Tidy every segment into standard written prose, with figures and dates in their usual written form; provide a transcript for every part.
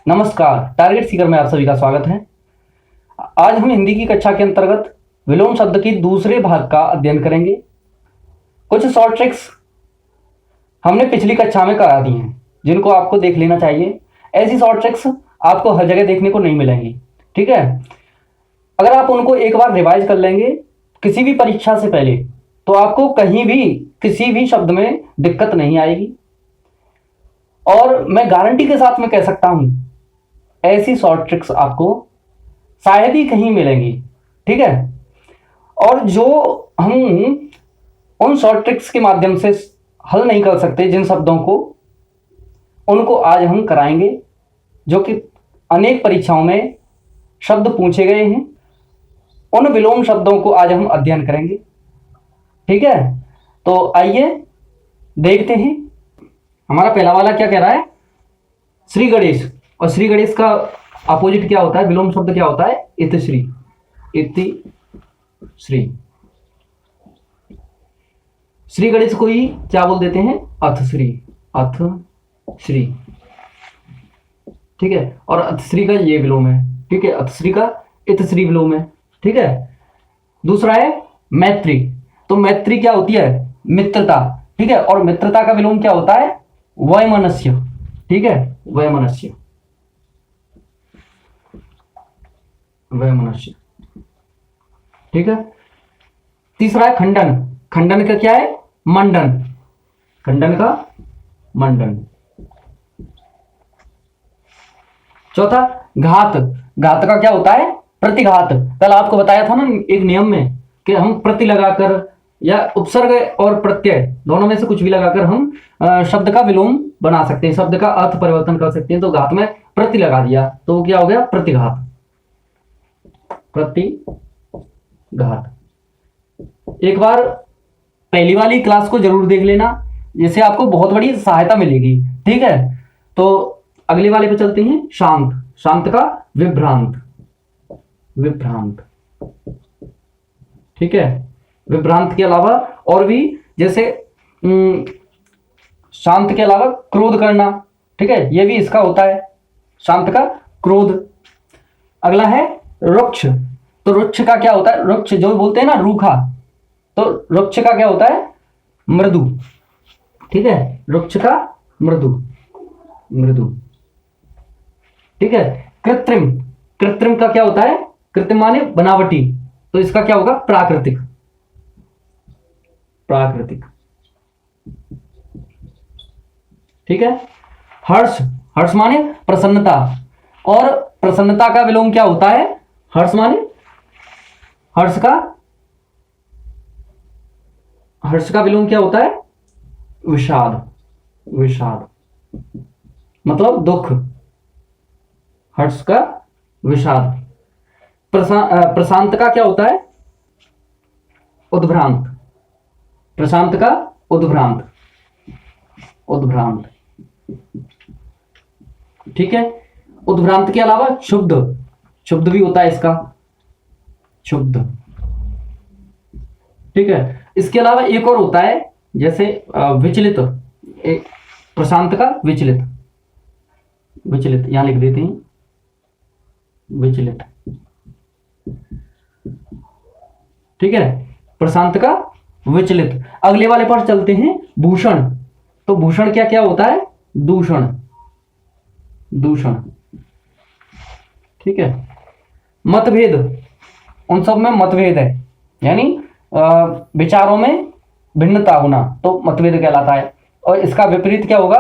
नमस्कार, टारगेट सीकर में आप सभी का स्वागत है। आज हम हिंदी की कक्षा के अंतर्गत विलोम शब्द की दूसरे भाग का अध्ययन करेंगे। कुछ शॉर्ट ट्रिक्स हमने पिछली कक्षा में करा दी हैं, जिनको आपको देख लेना चाहिए। ऐसी शॉर्ट ट्रिक्स आपको हर जगह देखने को नहीं मिलेंगी, ठीक है। अगर आप उनको एक बार रिवाइज कर लेंगे किसी भी परीक्षा से पहले, तो आपको कहीं भी किसी भी शब्द में दिक्कत नहीं आएगी। और मैं गारंटी के साथ में कह सकता हूं, ऐसी शॉर्ट ट्रिक्स आपको शायद ही कहीं मिलेंगी, ठीक है। और जो हम उन शॉर्ट ट्रिक्स के माध्यम से हल नहीं कर सकते जिन शब्दों को, उनको आज हम कराएंगे, जो कि अनेक परीक्षाओं में शब्द पूछे गए हैं। उन विलोम शब्दों को आज हम अध्ययन करेंगे, ठीक है। तो आइए देखते हैं हमारा पहला वाला क्या कह रहा है। श्री गणेश, और श्री गणेश का अपोजिट क्या होता है, विलोम शब्द क्या होता है, इतिश्री। इतिश्री, श्री गणेश को ही क्या बोल देते हैं, अथश्री। अथश्री, ठीक है। और अथश्री का ये विलोम है, ठीक है। अथश्री का इतश्री विलोम है, ठीक है। दूसरा है मैत्री। तो मैत्री क्या होती है, मित्रता, ठीक है। और मित्रता का विलोम क्या होता है, वैमनस्य, ठीक है। वैमनस्य, वैमनस्य, ठीक है। तीसरा है खंडन। खंडन का क्या है, मंडन। खंडन का मंडन। चौथा घात। घात का क्या होता है, प्रतिघात। कल आपको बताया था ना एक नियम में कि हम प्रति लगाकर या उपसर्ग और प्रत्यय दोनों में से कुछ भी लगाकर हम शब्द का विलोम बना सकते हैं, शब्द का अर्थ परिवर्तन कर सकते हैं। तो घात में प्रति लगा दिया तो वो क्या हो गया, प्रतिघात। प्रतिघात। एक बार पहली वाली क्लास को जरूर देख लेना, जिससे आपको बहुत बड़ी सहायता मिलेगी, ठीक है। तो अगले वाले पे चलते हैं, शांत। शांत का विभ्रांत। विभ्रांत, ठीक है। विभ्रांत के अलावा और भी, जैसे शांत के अलावा क्रोध करना, ठीक है, ये भी इसका होता है, शांत का क्रोध। अगला है रुक्ष। तो रुक्ष का क्या होता है, रुक्ष जो बोलते हैं ना रूखा, तो रुक्ष का क्या होता है, मृदु, ठीक है। रुक्ष का मृदु, मृदु, ठीक है। कृत्रिम। कृत्रिम का क्या होता है, कृत्रिम माने बनावटी, तो इसका क्या होगा, प्राकृतिक। प्राकृतिक, ठीक है। हर्ष। हर्ष माने प्रसन्नता, और प्रसन्नता का विलोम क्या होता है, हर्ष माने, हर्ष का विलोम क्या होता है, विषाद। विषाद मतलब दुख, हर्ष का विषाद। प्रशांत का क्या होता है, उद्भ्रांत। प्रशांत का उद्भ्रांत। उद्भ्रांत, ठीक है। उद्भ्रांत के अलावा क्षुब्ध। क्षुब्ध भी होता है इसका, क्षुब्ध, ठीक है। इसके अलावा एक और होता है, जैसे विचलित। प्रशांत का विचलित। विचलित यहां लिख देते हैं, विचलित, ठीक है। प्रशांत का विचलित। अगले वाले पर चलते हैं, भूषण। तो भूषण क्या क्या होता है, दूषण। दूषण, ठीक है। मतभेद। उन सब में मतभेद है, यानी विचारों में भिन्नता होना, तो मतभेद कहलाता है। और इसका विपरीत क्या होगा,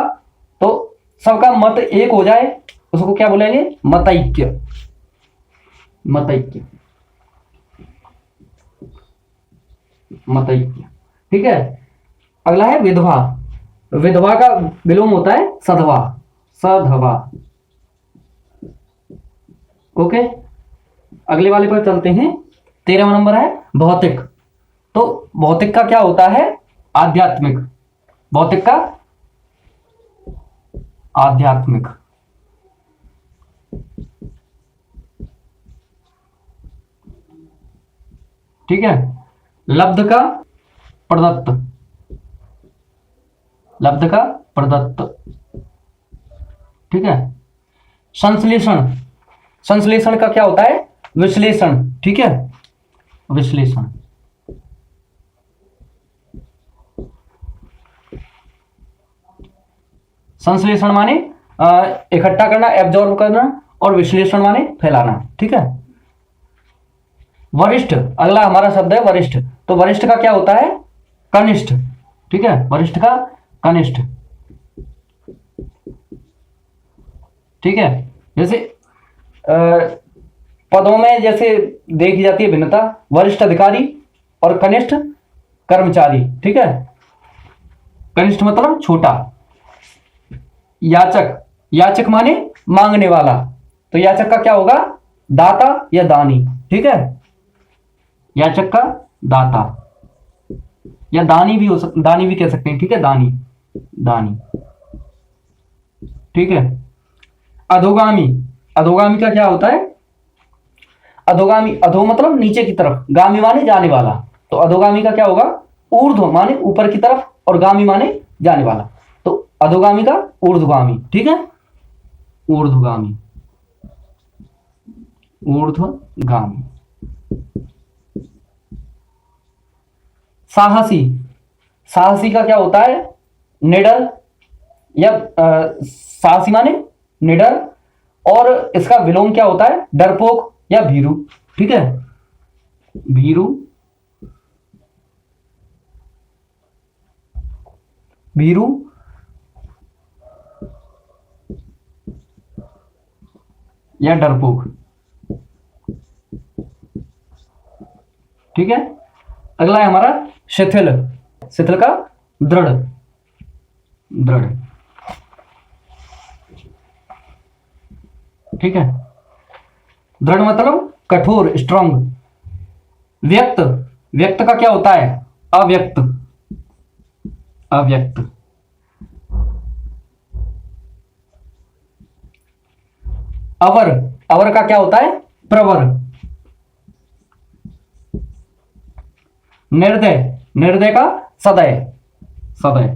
तो सबका मत एक हो जाए, उसको क्या बोलेंगे, मतैक्य। मतैक्य, मतैक्य, ठीक है। अगला है विधवा। विधवा का विलोम होता है सधवा। सधवा, ओके। अगले वाले पर चलते हैं, 13वां नंबर है भौतिक। तो भौतिक का क्या होता है, आध्यात्मिक। भौतिक का आध्यात्मिक, ठीक है। लब्ध का प्रदत्त। लब्ध का प्रदत्त, ठीक है। संश्लेषण, संश्लेषण का क्या होता है? विश्लेषण, ठीक है, विश्लेषण। संश्लेषण माने इकट्ठा करना, एब्जॉर्ब करना, और विश्लेषण माने फैलाना, ठीक है। वरिष्ठ, अगला हमारा शब्द है वरिष्ठ। तो वरिष्ठ का क्या होता है? कनिष्ठ, ठीक है, वरिष्ठ का कनिष्ठ, ठीक है। जैसे पदों में जैसे देखी जाती है भिन्नता, वरिष्ठ अधिकारी और कनिष्ठ कर्मचारी, ठीक है। कनिष्ठ मतलब छोटा। याचक, याचक माने मांगने वाला। तो याचक का क्या होगा? दाता या दानी, ठीक है। याचक का दाता या दानी भी हो सकता, दानी भी कह सकते हैं, ठीक है, दानी, दानी, ठीक है। अधोगामी, अधोगामी का क्या होता है? अधोगामी, अधो मतलब नीचे की तरफ, गामी माने जाने वाला। तो अधोगामी का क्या होगा? ऊर्ध्व माने ऊपर की तरफ, और गामी माने जाने वाला। तो अधोगामी का ऊर्ध्वगामी, ठीक है, ऊर्ध्वगामी, ऊर्ध्वगामी। साहसी, साहसी का क्या होता है? निडर या साहसी माने निडर, और इसका विलोम क्या होता है? डरपोक या भीरू, ठीक है, भीरू, भीरू, या डरपोक, ठीक है। अगला है हमारा शिथिल, शिथिल का दृढ़, दृढ़, ठीक है। दृढ़ मतलब कठोर, स्ट्रांग। व्यक्त, व्यक्त का क्या होता है? अव्यक्त, अव्यक्त। अवर, अवर का क्या होता है? प्रवर। निर्दय, निर्दय का सदय, सदय।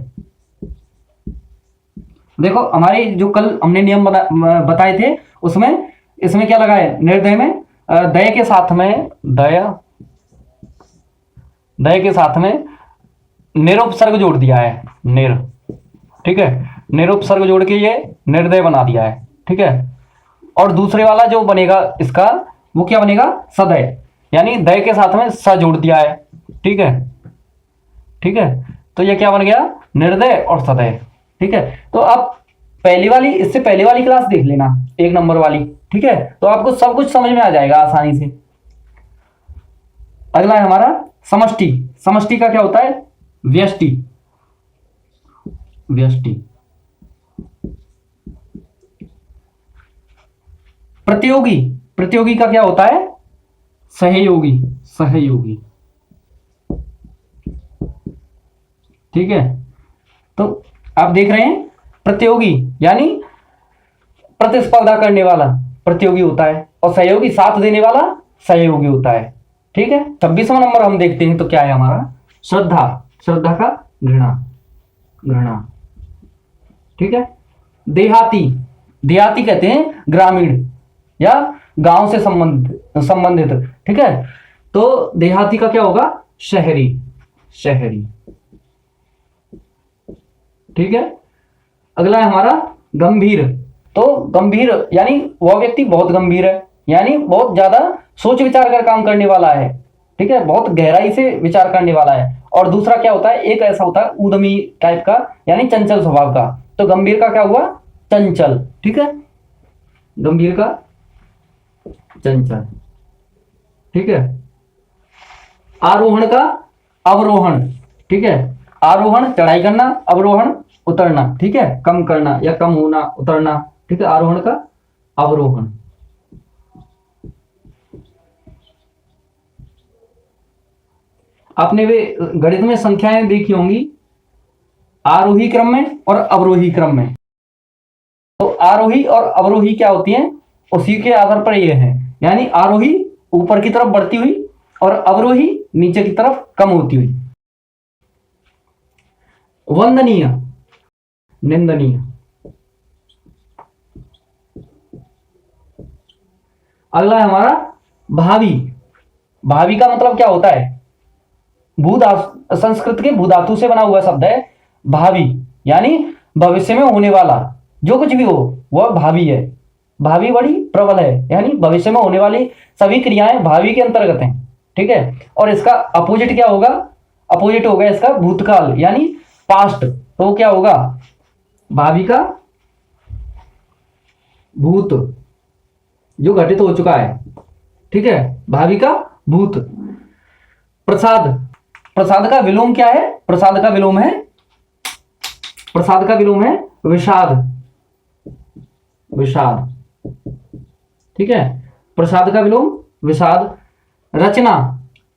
देखो हमारे जो कल हमने नियम बताए थे, उसमें इसमें क्या लगा है? निर्दय में दय के साथ में, दया, दय के साथ में निरुपसर्ग जोड़ दिया है, निर, ठीक है, निरुपसर्ग जोड़ के ये निर्दय बना दिया है, ठीक है। और दूसरे वाला जो बनेगा इसका, वो क्या बनेगा? सदय, यानी दय के साथ में स जोड़ दिया है, ठीक है, ठीक है। तो ये क्या बन गया? निर्दय और सदय, ठीक है। तो आप पहली वाली, इससे पहले वाली क्लास देख लेना, 1 नंबर वाली, ठीक है, तो आपको सब कुछ समझ में आ जाएगा आसानी से। अगला है हमारा समष्टि। समष्टि का क्या होता है? व्यष्टि, व्यष्टि। प्रतियोगी, प्रतियोगी का क्या होता है? सहयोगी, सहयोगी, ठीक है। तो आप देख रहे हैं, प्रतियोगी यानी प्रतिस्पर्धा करने वाला प्रतियोगी होता है, और सहयोगी साथ देने वाला सहयोगी होता है, ठीक है। 26वां नंबर हम देखते हैं, तो क्या है हमारा? श्रद्धा, श्रद्धा का घृणा, घृणा, ठीक है। देहाती, देहाती कहते हैं ग्रामीण या गांव से संबंधित, ठीक है। तो देहाती का क्या होगा? शहरी, शहरी, ठीक है। अगला है हमारा गंभीर। तो गंभीर यानी वह व्यक्ति बहुत गंभीर है, यानी बहुत ज्यादा सोच विचार कर काम करने वाला है, ठीक है, बहुत गहराई से विचार करने वाला है। और दूसरा क्या होता है? एक ऐसा होता है उद्यमी टाइप का, यानी चंचल स्वभाव का। तो गंभीर का क्या हुआ? चंचल, ठीक है, गंभीर का चंचल, ठीक है। आरोहण का अवरोहण, ठीक है, आरोहण चढ़ाई करना, अवरोहण उतरना, ठीक है, कम करना या कम होना, उतरना, ठीक है, आरोहण का अवरोहण। आपने वे गणित में संख्याएं देखी होंगी, आरोही क्रम में और अवरोही क्रम में। तो आरोही और अवरोही क्या होती हैं? उसी के आधार पर ये है, यानी आरोही ऊपर की तरफ बढ़ती हुई और अवरोही नीचे की तरफ कम होती हुई। वंदनीय, निंदनीय, अगला है हमारा भावी। भावी का मतलब क्या होता है? संस्कृत के भूधातु से बना हुआ शब्द है भावी, यानी भविष्य में होने वाला जो कुछ भी हो वह भावी है। भावी बड़ी प्रबल है, यानी भविष्य में होने वाली सभी क्रियाएं भावी के अंतर्गत हैं। ठीक है, और इसका अपोजिट क्या होगा? अपोजिट होगा इसका भूतकाल, यानी पास्ट। तो क्या होगा? भावी का भूत, जो घटित हो चुका है। ठीक है, भावी का भूत। प्रसाद, प्रसाद का विलोम क्या है? प्रसाद का विलोम है, प्रसाद का विलोम है विषाद। विषाद, ठीक है, प्रसाद का विलोम विषाद। रचना,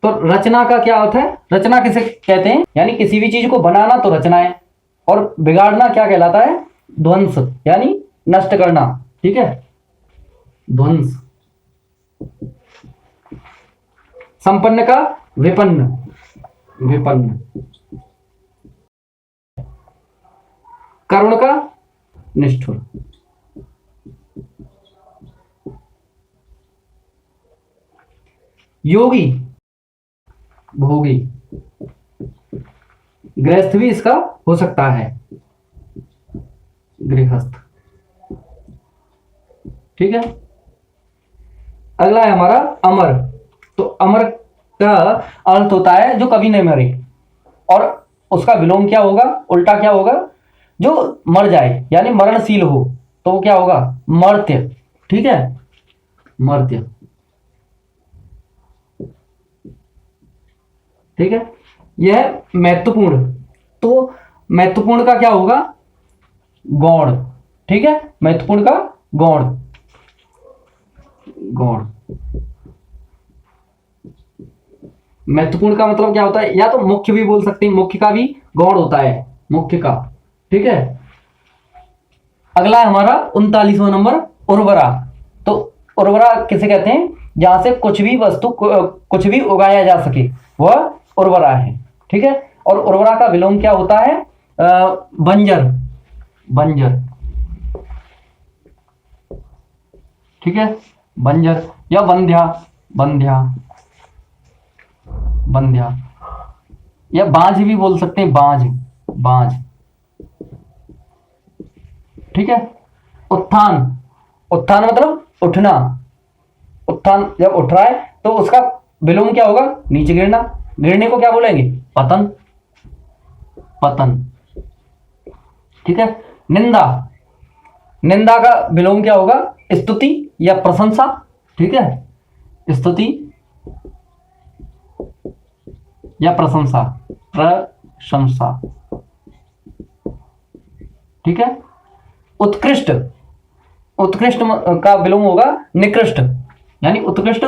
तो रचना का क्या अर्थ है? रचना किसे कहते हैं? यानी किसी भी चीज को बनाना तो रचना है, और बिगाड़ना क्या कहलाता है? ध्वंस, यानी नष्ट करना। ठीक है, ध्वंस। संपन्न का विपन्न, विपन्न। करुण का निष्ठुर। योगी, भोगी। गृहस्थ भी इसका हो सकता है, गृहस्थ। ठीक है, अगला है हमारा अमर। तो अमर का अर्थ होता है जो कभी नहीं मरे, और उसका विलोम क्या होगा? उल्टा क्या होगा? जो मर जाए, यानी मरणशील हो, तो वो क्या होगा? मर्त्य। ठीक है, मर्त्य। ठीक है, यह महत्वपूर्ण। तो महत्वपूर्ण का क्या होगा? गौण। ठीक है, महत्वपूर्ण का गौण, गौण। महत्वपूर्ण का मतलब क्या होता है? या तो मुख्य भी बोल सकते हैं, मुख्य का भी गौण होता है, मुख्य का। ठीक है, अगला है हमारा 39वां नंबर, उर्वरा। तो उर्वरा किसे कहते हैं? जहां से कुछ भी वस्तु कुछ भी उगाया जा सके, वह उर्वरा है। ठीक है, और उर्वरा का विलोम क्या होता है? बंजर, बंजर। ठीक है, बंजर या बंध्या, बंध्या, बंध्या, या बांझ भी बोल सकते हैं, बांझ, बांझ। ठीक है, उत्थान, उत्थान मतलब उठना। उत्थान जब उठ रहा है तो उसका विलोम क्या होगा? नीचे गिरना। गिरने को क्या बोलेंगे? पतन, पतन। ठीक है, निंदा, निंदा का विलोम क्या होगा? स्तुति या प्रशंसा। ठीक है, स्तुति या प्रशंसा, प्रशंसा। ठीक है, उत्कृष्ट, उत्कृष्ट का विलोम होगा निकृष्ट, यानी उत्कृष्ट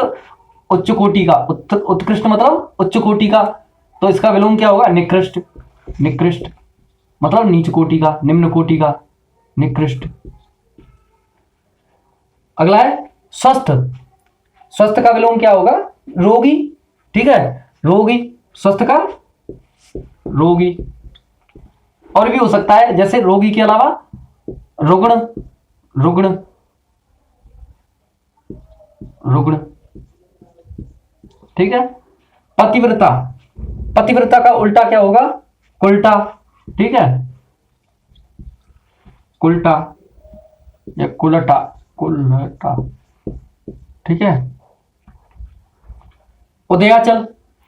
उच्च कोटि का। उत्कृष्ट मतलब उच्च कोटि का, तो इसका विलोम क्या होगा? निकृष्ट, निकृष्ट मतलब नीच कोटि का, निम्न कोटि का, निकृष्ट। अगला है स्वस्थ। स्वस्थ का विलोम क्या होगा? रोगी। ठीक है, रोगी, स्वस्थ का रोगी। और भी हो सकता है, जैसे रोगी के अलावा रुग्ण, रुग्ण, रुग्ण। ठीक है, पतिव्रता, पतिव्रता का उल्टा क्या होगा? कुल्टा। ठीक है, कुल्टा या कुलटा, कुलटा। ठीक है, उदयाचल,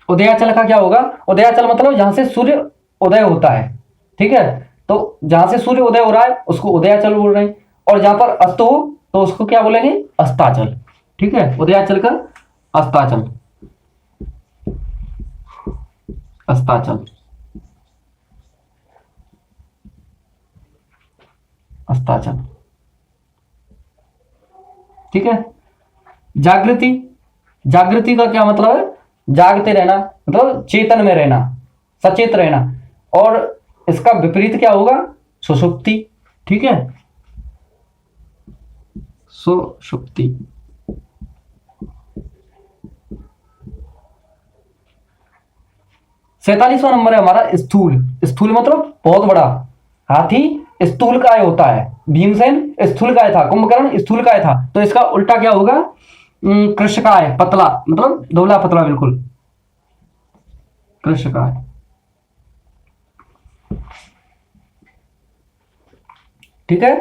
उदयाचल का क्या होगा? उदयाचल मतलब जहां से सूर्य उदय होता है। ठीक है, तो जहां से सूर्य उदय हो रहा है उसको उदयाचल बोल रहे हैं, और जहां पर अस्त हो तो उसको क्या बोलेंगे? अस्ताचल। ठीक है, उदयाचल का अस्ताचल, अस्ताचल, अस्ताचल। ठीक है, जागृति, जागृति का क्या मतलब है? जागते रहना, मतलब चेतन में रहना, सचेत रहना। और इसका विपरीत क्या होगा? सुषुप्ति। ठीक है, सुषुप्ति। सैतालीसवां नंबर है हमारा स्थूल। स्थूल मतलब बहुत बड़ा। हाथी स्थूलकाय होता है, भीमसेन स्थूलकाय था, कुंभकर्ण स्थूलकाय था, तो इसका उल्टा क्या होगा? कृशकाय, पतला, मतलब धोला पतला बिल्कुल, कृशकाय। ठीक है।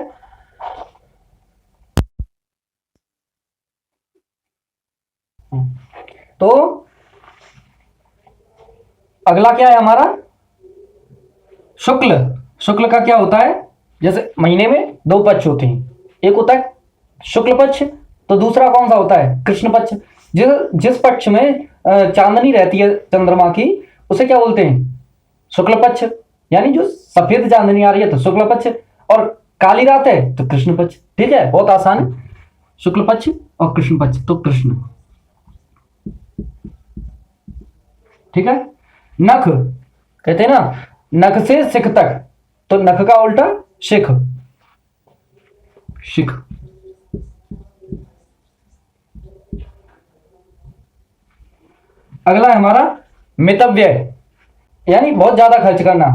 तो अगला क्या है हमारा, शुक्ल। शुक्ल का क्या होता है, जैसे महीने में दो पक्ष होते हैं, एक होता है शुक्ल पक्ष, तो दूसरा कौन सा होता है, कृष्ण पक्ष। जिस जिस पक्ष में चांदनी रहती है चंद्रमा की, उसे क्या बोलते हैं, शुक्ल पक्ष। यानी जो सफेद चांदनी आ रही है तो शुक्ल पक्ष, और काली रात है तो कृष्ण पक्ष। ठीक है, बहुत आसान है, शुक्ल पक्ष और कृष्ण पक्ष, तो कृष्ण। ठीक है। नख, कहते हैं ना नख से सिख तक, तो नख का उल्टा शिख, शिख। अगला है हमारा मितव्यय, यानी बहुत ज्यादा खर्च करना।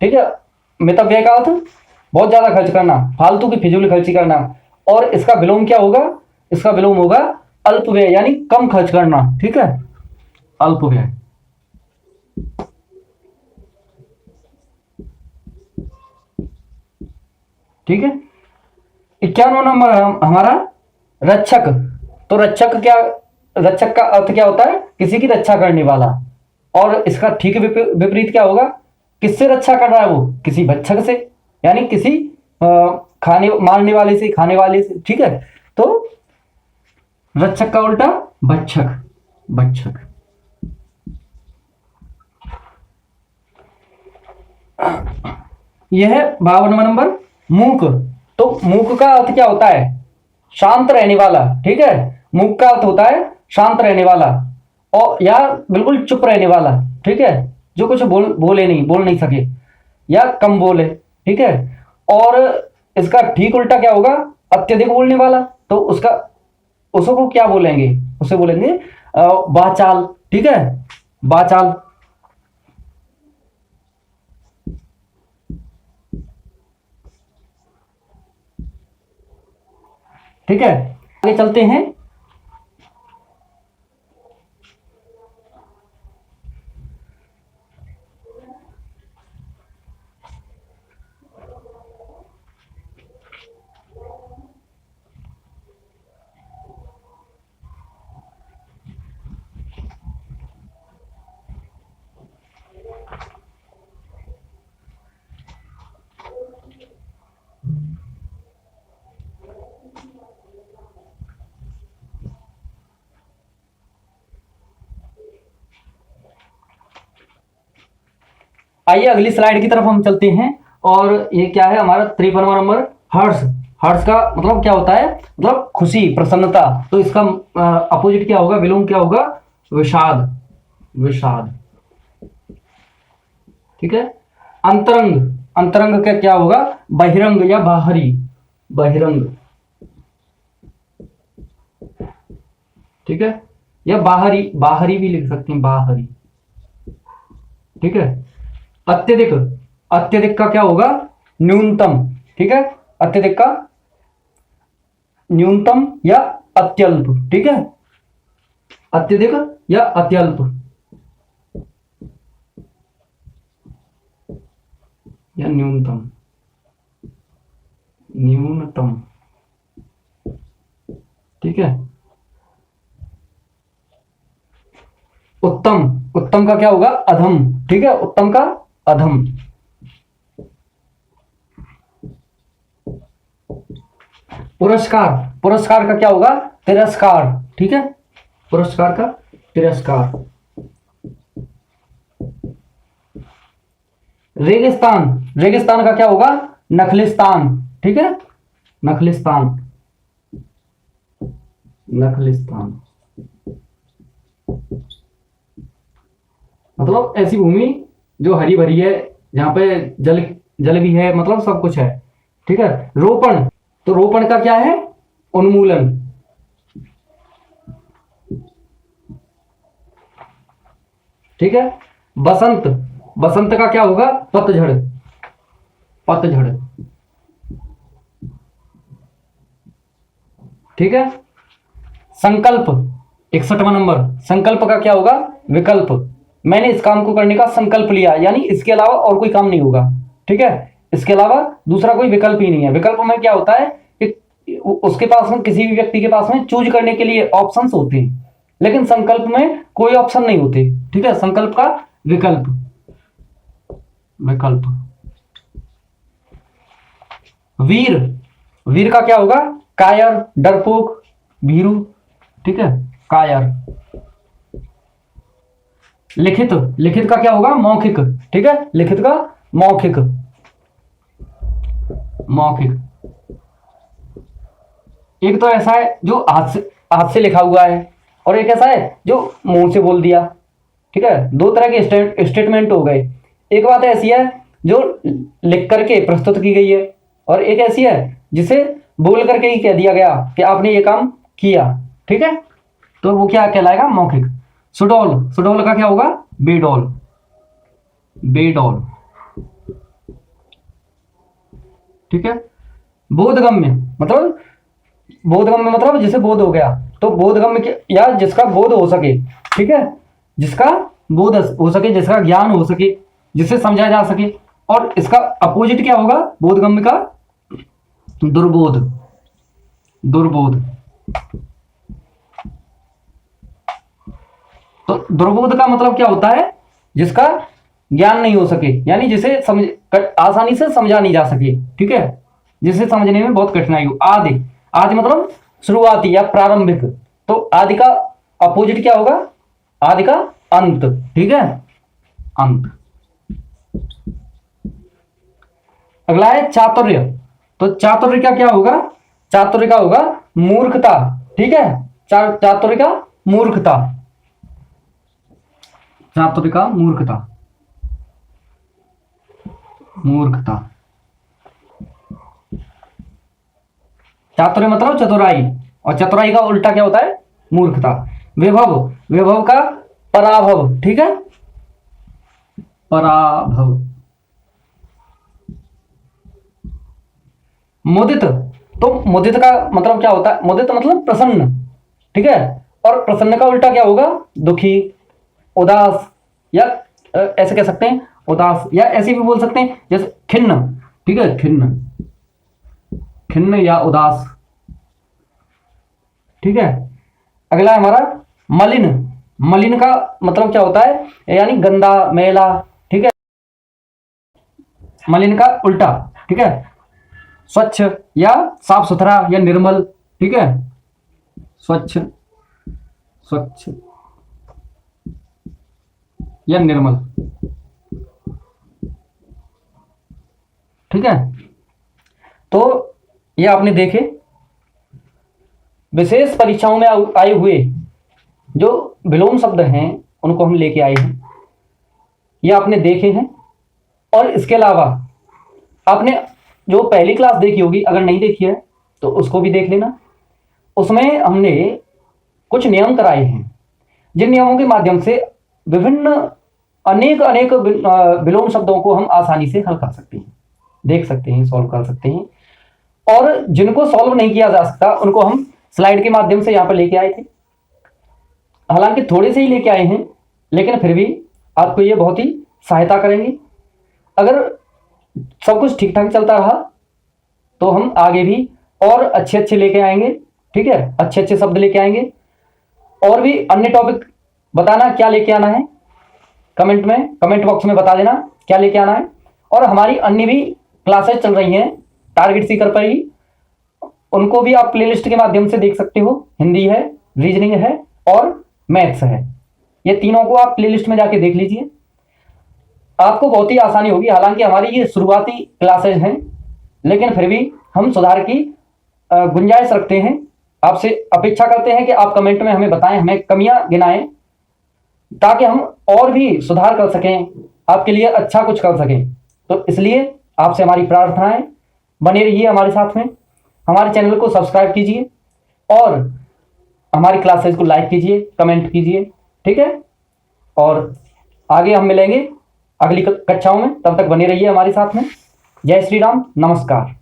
ठीक है, मितव्यय का अर्थ बहुत ज्यादा खर्च करना, फालतू की फिजूल खर्ची करना। और इसका विलोम क्या होगा, इसका विलोम होगा अल्पव्यय, यानी कम खर्च करना। ठीक है, अल्पव्यय। ठीक है। 91 नंबर हमारा रक्षक। तो रक्षक क्या, रक्षक का अर्थ क्या होता है, किसी की रक्षा करने वाला। और इसका ठीक विपरीत क्या होगा, किससे रक्षा कर रहा है वो, किसी भक्षक से, यानी किसी खाने मारने वाले से, खाने वाले से। ठीक है, तो रक्षक का उल्टा भक्षक, भक्षक। यह है 52वां नंबर मूक। तो मूक का अर्थ क्या होता है, शांत रहने वाला। ठीक है, मूक का अर्थ होता है शांत रहने वाला, और या बिल्कुल चुप रहने वाला। ठीक है, जो कुछ बोल नहीं सके, या कम बोले। ठीक है, और इसका ठीक उल्टा क्या होगा, अत्यधिक बोलने वाला। तो उसका, उसको क्या बोलेंगे, उसे बोलेंगे वाचाल। ठीक है, वाचाल। ठीक है, आगे चलते हैं। आइए अगली स्लाइड की तरफ हम चलते हैं। और ये क्या है हमारा 53वां नंबर, हर्ष। हर्ष का मतलब क्या होता है, मतलब खुशी, प्रसन्नता। तो इसका अपोजिट क्या होगा, विलोम क्या होगा, विषाद, विषाद। ठीक है। अंतरंग, अंतरंग का क्या होगा, बहिरंग या बाहरी, बहिरंग। ठीक है, या बाहरी, बाहरी भी लिख सकते हैं, बाहरी। ठीक है। अत्यधिक, अत्यधिक का क्या होगा, न्यूनतम। ठीक है, अत्यधिक का न्यूनतम या अत्यल्प। ठीक है, अत्यधिक या अत्यल्प, या न्यूनतम, न्यूनतम। ठीक है। उत्तम, उत्तम का क्या होगा, अधम। ठीक है, उत्तम का अधम। पुरस्कार, पुरस्कार का क्या होगा, तिरस्कार। ठीक है, पुरस्कार का तिरस्कार। रेगिस्तान, रेगिस्तान का क्या होगा, नखलिस्तान। ठीक है, नखलिस्तान, नखलिस्तान। मतलब ऐसी भूमि जो हरी भरी है, जहां पे जल, जल भी है, मतलब सब कुछ है। ठीक है। रोपण, तो रोपण का क्या है, उन्मूलन। ठीक है। बसंत, बसंत का क्या होगा, पतझड़, पतझड़। ठीक है। संकल्प 61वां नंबर, संकल्प का क्या होगा? विकल्प। मैंने इस काम को करने का संकल्प लिया, यानी इसके अलावा और कोई काम नहीं होगा। ठीक है, इसके अलावा दूसरा कोई विकल्प ही नहीं है। विकल्प में क्या होता है कि उसके पास में, किसी भी व्यक्ति के पास में चूज करने के लिए ऑप्शंस होते हैं, लेकिन संकल्प में कोई ऑप्शन नहीं होते। ठीक है, संकल्प का विकल्प, विकल्प। वीर, वीर का क्या होगा? कायर, डरपोक, भीरू। ठीक है, कायर। लिखित, लिखित का क्या होगा? मौखिक। ठीक है, लिखित का मौखिक, मौखिक। एक तो ऐसा है जो हाथ से लिखा हुआ है, और एक ऐसा है जो मुंह से बोल दिया। ठीक है, दो तरह के स्टेटमेंट हो गए। एक बात ऐसी है जो लिख करके प्रस्तुत की गई है, और एक ऐसी है जिसे बोल करके ही कह दिया गया कि आपने ये काम किया। ठीक है, तो वो क्या कहलाएगा? मौखिक। सुडौल, सुडौल का क्या होगा? बेडौल, बेडौल। ठीक है, बोधगम्य मतलब, बोधगम्य मतलब जिसे बोध हो गया, तो बोधगम्य या जिसका बोध हो सके। ठीक है, जिसका बोध हो सके, जिसका ज्ञान हो सके, जिसे समझा जा सके। और इसका अपोजिट क्या होगा? बोधगम्य का दुर्बोध, दुर्बोध। तो दुर्बोध का मतलब क्या होता है? जिसका ज्ञान नहीं हो सके, यानी जिसे आसानी से समझा नहीं जा सके। ठीक है, जिसे समझने में बहुत कठिनाई हो। आदि, आदि मतलब शुरुआती या प्रारंभिक, तो आदि का अपोजिट क्या होगा? आदि का अंत। ठीक है, अंत। अगला है चातुर्य, तो चातुर्य का क्या होगा? चातुर्य का होगा मूर्खता। ठीक है, चातुर्य का मूर्खता, चातुर्य का मूर्खता, मूर्खता। चातुर्य मतलब चतुराई, और चतुराई का उल्टा क्या होता है? मूर्खता। विभव, विभव का पराभव। ठीक है, पराभव। मुदित, तो मुदित का मतलब क्या होता है? मुदित मतलब प्रसन्न। ठीक है, और प्रसन्न का उल्टा क्या होगा? दुखी, उदास, या ऐसे कह सकते हैं उदास, या ऐसे भी बोल सकते हैं जैसे खिन्न। ठीक है, खिन्न, खिन्न या उदास। ठीक है, अगला है हमारा मलिन। मलिन का मतलब क्या होता है? यानी गंदा, मैला। ठीक है, मलिन का उल्टा। ठीक है, स्वच्छ या साफ सुथरा या निर्मल। ठीक है, स्वच्छ, स्वच्छ या निर्मल। ठीक है, तो ये आपने देखे विशेष परीक्षाओं में आए हुए जो विलोम शब्द हैं, उनको हम लेके आए हैं, ये आपने देखे हैं। और इसके अलावा आपने जो पहली क्लास देखी होगी, अगर नहीं देखी है तो उसको भी देख लेना। उसमें हमने कुछ नियम कराए हैं, जिन नियमों के माध्यम से विभिन्न अनेक अनेक विलोम शब्दों को हम आसानी से हल कर सकते हैं, देख सकते हैं, सॉल्व कर सकते हैं। और जिनको सॉल्व नहीं किया जा सकता उनको हम स्लाइड के माध्यम से यहाँ पर लेके आए थे। हालांकि थोड़े से ही लेके आए हैं, लेकिन फिर भी आपको ये बहुत ही सहायता करेंगे। अगर सब कुछ ठीक ठाक चलता रहा तो हम आगे भी और अच्छे अच्छे लेके आएंगे। ठीक है, अच्छे अच्छे शब्द लेके आएंगे। और भी अन्य टॉपिक बताना क्या लेके आना है, कमेंट में, कमेंट बॉक्स में बता देना क्या लेके आना है। और हमारी अन्य भी क्लासेस चल रही हैं टारगेट सीकर पर ही, उनको भी आप प्लेलिस्ट के माध्यम से देख सकते हो। हिंदी है, रीजनिंग है और मैथ्स है, ये तीनों को आप प्लेलिस्ट में जाके देख लीजिए, आपको बहुत ही आसानी होगी। हालांकि हमारी ये शुरुआती क्लासेज हैं, लेकिन फिर भी हम सुधार की गुंजाइश रखते हैं। आपसे अपेक्षा करते हैं कि आप कमेंट में हमें बताएं, हमें कमियां गिनाएं, ताकि हम और भी सुधार कर सकें, आपके लिए अच्छा कुछ कर सकें। तो इसलिए आपसे हमारी प्रार्थनाएं, बने रहिए हमारे साथ में, हमारे चैनल को सब्सक्राइब कीजिए और हमारी क्लासेस को लाइक कीजिए, कमेंट कीजिए। ठीक है, और आगे हम मिलेंगे अगली कक्षाओं में, तब तक बने रहिए हमारे साथ में। जय श्री राम, नमस्कार।